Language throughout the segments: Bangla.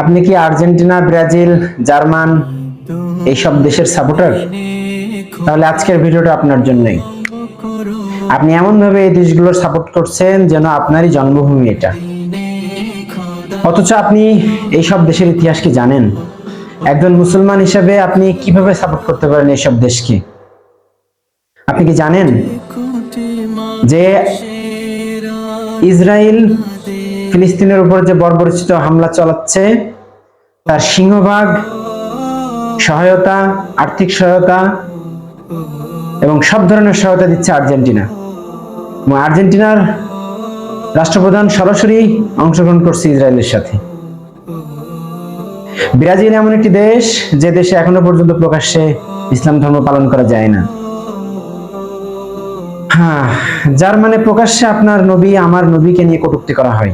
আপনি কি আর্জেন্টিনা, ব্রাজিল, জার্মান এইসব দেশের সাপোর্টার? তাহলে আজকের ভিডিওটা আপনার জন্যই। আপনি এমন ভাবে এই দেশগুলোর সাপোর্ট করছেন যেন আপনারই জন্মভূমি এটা, অথচ আপনি এইসব দেশের ইতিহাস কি জানেন? একজন মুসলমান হিসেবে আপনি কিভাবে সাপোর্ট করতে পারেন এইসব দেশকে? আপনি কি জানেন যে ইসরায়েল ফিলিস্তিনের উপর যে বর্বরোচিত হামলা চালাচ্ছে তার সিংহভাগ সহায়তা, আর্থিক সহায়তা এবং সব ধরনের সহায়তা দিচ্ছে আর্জেন্টিনা। এবং আর্জেন্টিনার রাষ্ট্রপ্রধান সরাসরি অংশগ্রহণ করছে ইসরায়েলের সাথে। ব্রাজিল এমন একটি দেশ যে দেশে এখনো পর্যন্ত প্রকাশ্যে ইসলাম ধর্ম পালন করা যায় না। যার মানে প্রকাশ্যে আপনার নবী, আমার নবীকে নিয়ে কটূক্তি করা হয়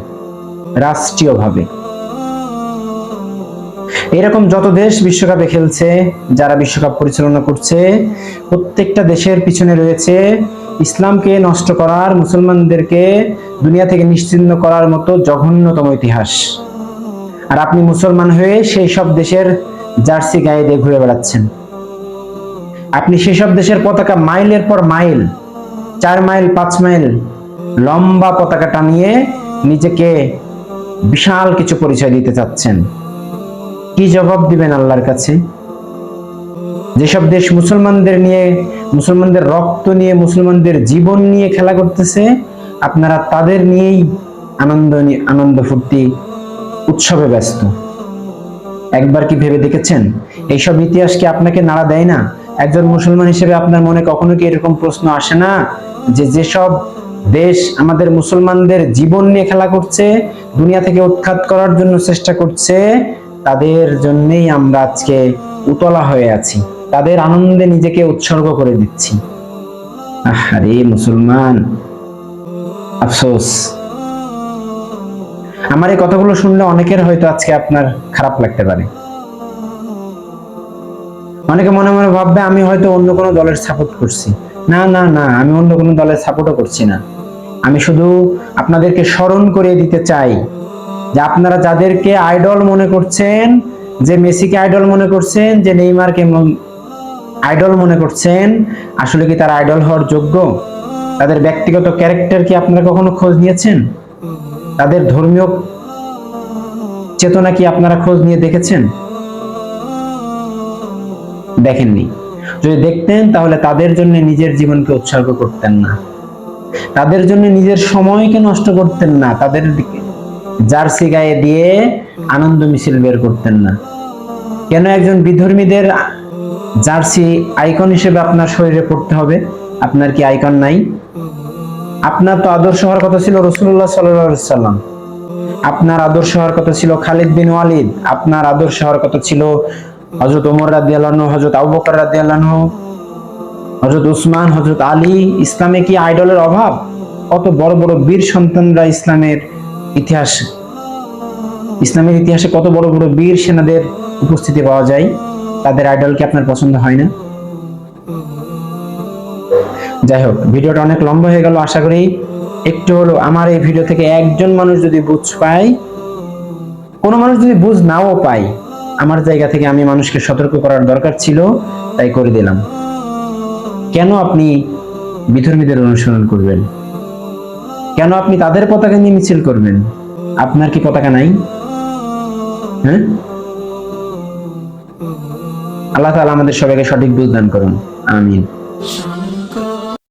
রাষ্ট্রীয়ভাবে। এরকম যত দেশ বিশ্বকাপে খেলছে, যারা বিশ্বকাপ পরিচালনা করছে, প্রত্যেকটা দেশের পিছনে রয়েছে ইসলামকে নষ্ট করার, মুসলমানদেরকে দুনিয়া থেকে নিশ্চিহ্ন করার মতো জঘন্যতম ইতিহাস। আর আপনি মুসলমান হয়ে সেই সব দেশের জার্সি গায়ে দিয়ে ঘুরে বেড়াচ্ছেন। আপনি সেই সব দেশের পতাকা মাইলের পর মাইল, 4 মাইল 5 মাইল লম্বা পতাকা টানিয়ে নিজেকে বিশাল কিছু পরিচয় দিতে চাচ্ছেন। কি জবাব দিবেন আল্লাহর কাছে? যেসব দেশ মুসলমানদের নিয়ে, মুসলমানদের রক্ত নিয়ে, মুসলমানদের জীবন নিয়ে খেলা করতেছে, আপনারা তাদের নিয়েই আনন্দ ফুর্তি উৎসবে ব্যস্ত। একবার কি ভেবে দেখেছেন এইসব ইতিহাস কি আপনাকে নাড়া দেয় না? একজন মুসলমান হিসেবে আপনার মনে কখনো কি এরকম প্রশ্ন আসে না যে যেসব দেশ আমাদের মুসলমানদের জীবন নিয়ে খেলা করছে, দুনিয়া থেকে উৎখাত করার জন্য চেষ্টা করছে, তাদের জন্যই আমরা আজকে উতলা হয়ে আছি, তাদের আনন্দে নিজেকে উৎসর্গ করে দিচ্ছি। আরে মুসলমান, আফসোস। আমার এই কথাগুলো শুনলে অনেকের হয়তো আজকে আপনার খারাপ লাগতে পারে। অনেকে মনে মনে ভাববে আমি হয়তো অন্য কোনো দলের সাপোর্ট করছি। না না না, আমি অন্য কোনো দলের সাপোর্টও করছি না। আমি শুধু আপনাদেরকে স্মরণ করিয়ে দিতে চাই যে আপনারা যাদেরকে আইডল মনে করছেন, যে মেসিকে আইডল মনে করছেন, যে নেইমারকে আইডল মনে করছেন, আসলে কি তারা আইডল হওয়ার যোগ্য? তাদের ব্যক্তিগত ক্যারেক্টার কি আপনারা কখনো খোঁজ নিয়েছেন? তাদের ধর্মীয় চেতনা কি আপনারা খোঁজ নিয়ে দেখেছেন? দেখেননি। যদি দেখতেন তাহলে তাদের জন্য নিজের জীবনকে উৎসর্গ করতেন না, তাদের জন্য নিজের সময়কে নষ্ট করতেন না, তাদের জার্সি গায়ে দিয়ে আনন্দ মিছিল বের করতেন না। কেন একজন বিধর্মীদের জার্সি আইকন হিসেবে আপনার শরীরে পড়তে হবে? আপনার কি আইকন নাই? আপনার তো আদর্শ হওয়ার কথা ছিল রাসূলুল্লাহ সাল্লাল্লাহু আলাইহি ওয়াসাল্লাম। আপনার আদর্শ হওয়ার কথা ছিল খালিদ বিন ওয়ালিদ। আপনার আদর্শ হওয়ার কথা ছিল হযরত ওমর রাদিয়াল্লাহু আনহু, হযরত আবু বকর রাদিয়াল্লাহু আনহু, হযরত উসমান, হযরত আলী। ইসলামে কি আইডলের অভাব? কত বড় বড় বীর সন্তানরা ইসলামের ইতিহাসে কত বড় বড় বীর সেনাদের উপস্থিতি পাওয়া যায়। তাদের আইডল কি আপনার পছন্দ হয় না? যাই হোক, ভিডিওটা অনেক লম্বা হয়ে গেল। আশা করি একটু হলো আমার এই ভিডিও থেকে একজন মানুষ যদি বুঝ পায়, কোনো মানুষ যদি বুঝ নাও পায়, আমার জায়গা থেকে আমি মানুষকে সতর্ক করার দরকার ছিল, তাই করে দিলাম। কেন আপনি বিধর্মীদের অনুসরণ করবেন? কেন আপনি তাদের পতাকা নিয়ে মিছিল করবেন? আপনার কি পতাকা নাই? হ্যাঁ, আল্লাহ তাআলা আমাদের সবাইকে সঠিক বুঝ দান করুন। আমিন।